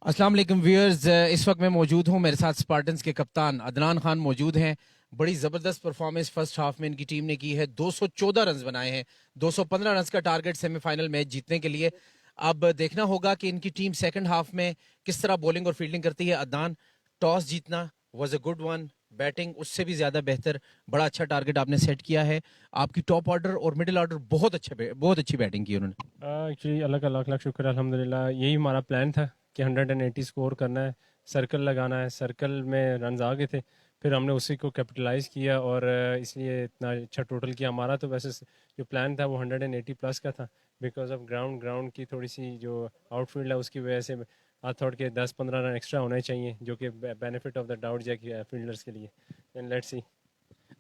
अस्सलाम वालेकुम व्यूअर्स, इस वक्त मैं मौजूद हूं, मेरे साथ स्पार्टन्स के कप्तान अदनान खान मौजूद हैं। बड़ी ज़बरदस्त परफॉर्मेंस फर्स्ट हाफ में इनकी टीम ने की है। 214 रन बनाए हैं, 215 रन का टारगेट सेमीफाइनल मैच जीतने के लिए। अब देखना होगा कि इनकी टीम सेकंड हाफ में किस तरह बॉलिंग और फील्डिंग करती है। अदनान, टॉस जीतना was a good one, batting उससे भी ज़्यादा बेहतर, बड़ा अच्छा टारगेट आपने सेट किया है। आपकी टॉप ऑर्डर और मिडिल ऑर्डर बहुत अच्छी बैटिंग की उन्होंने। एक्चुअली अल्लाह का लाख लाख शुक्र अल्हम्दुलिल्लाह, यही हमारा प्लान था कि 180 स्कोर करना है, सर्कल लगाना है। सर्कल में रन्स आ गए थे, फिर हमने उसी को कैपिटलाइज़ किया और इसलिए इतना अच्छा टोटल किया। हमारा तो वैसे जो प्लान था वो 180 प्लस का था। बिकॉज ऑफ ग्राउंड की थोड़ी सी जो आउटफील्ड है उसकी वजह से आई थॉट के 10-15 रन एक्स्ट्रा होने चाहिए, जो कि बेनिफिट ऑफ द डाउट जाए फील्डर्स के लिए। And let's see.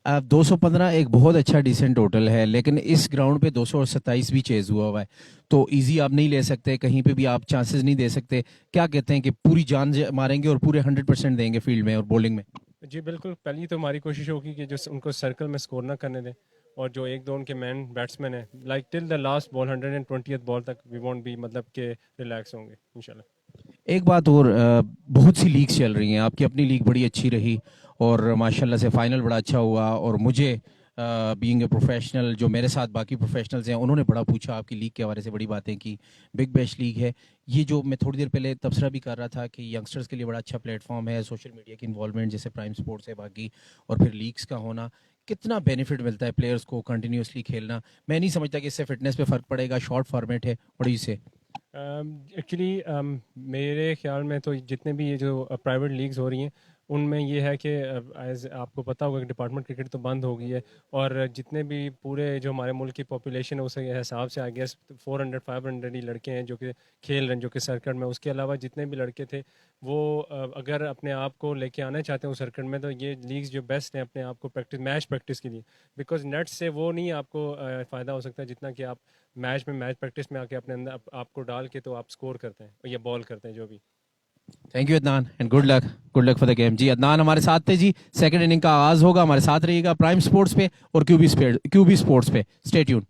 215 एक बहुत अच्छा डिसेंट टोटल है, लेकिन इस ग्राउंड पे 227 भी चेज हुआ है, तो इजी आप नहीं ले सकते, कहीं पे भी आप चांसेस नहीं दे सकते। क्या कहते हैं कि पूरी जान मारेंगे और पूरे 100% देंगे फील्ड में और बॉलिंग में? जी बिल्कुल, पहली तो हमारी कोशिश होगी कि जो उनको सर्कल में स्कोर ना करने दें, और जो एक दो उनके मैन बैट्समैन हैं, like till the last ball 120th ball तक वी वॉन्ट बी, मतलब के रिलैक्स होंगे इंशाल्लाह। एक बात और, बहुत सी लीग्स चल रही हैं, आपकी अपनी लीग बड़ी अच्छी रही और माशाल्लाह से फाइनल बड़ा अच्छा हुआ। और मुझे बीइंग ए प्रोफेशनल, जो मेरे साथ बाकी प्रोफेशनल्स हैं, उन्होंने बड़ा पूछा आपकी लीग के हवाले से, बड़ी बातें की। बिग बैश लीग है ये, जो मैं थोड़ी देर पहले तबसरा भी कर रहा था कि यंगस्टर्स के लिए बड़ा अच्छा प्लेटफॉर्म है, सोशल मीडिया की इन्वॉल्वमेंट जैसे प्राइम स्पोर्ट्स है बाकी, और फिर लीग्स का होना, कितना बेनिफिट मिलता है प्लेयर्स को कंटिन्यूसली खेलना। मैं नहीं समझता कि इससे फिटनेस पे फ़र्क पड़ेगा, शॉर्ट फॉर्मेट है बड़ी से। एक्चुअली मेरे ख्याल में तो जितने भी ये जो प्राइवेट लीग्स हो रही हैं उनमें ये है कि एज आपको पता होगा कि डिपार्टमेंट क्रिकेट तो बंद हो गई है, और जितने भी पूरे जो हमारे मुल्क की पॉपुलेशन है उस हिसाब से आई गेस 400-500 ही लड़के हैं जो कि खेल रहे हैं, जो कि सर्किट में। उसके अलावा जितने भी लड़के थे वो अगर अपने आप को लेके आना चाहते हैं उस सर्किट में, तो ये लीग्स जो बेस्ट हैं अपने आप को मैच प्रैक्टिस के लिए। बिकॉज नेट से वो नहीं आपको फ़ायदा हो सकता जितना कि आप मैच प्रैक्टिस में आके अपने अंदर आपको डाल के तो आप स्कोर करते हैं या बॉल करते हैं जो भी। Thank you Adnan, and good luck for the game. जी अदनान हमारे साथ थे जी। सेकंड इनिंग का आगाज होगा, हमारे साथ रहिएगा प्राइम स्पोर्ट्स पे और क्यूबी स्पोर्ट्स पे। Stay tune.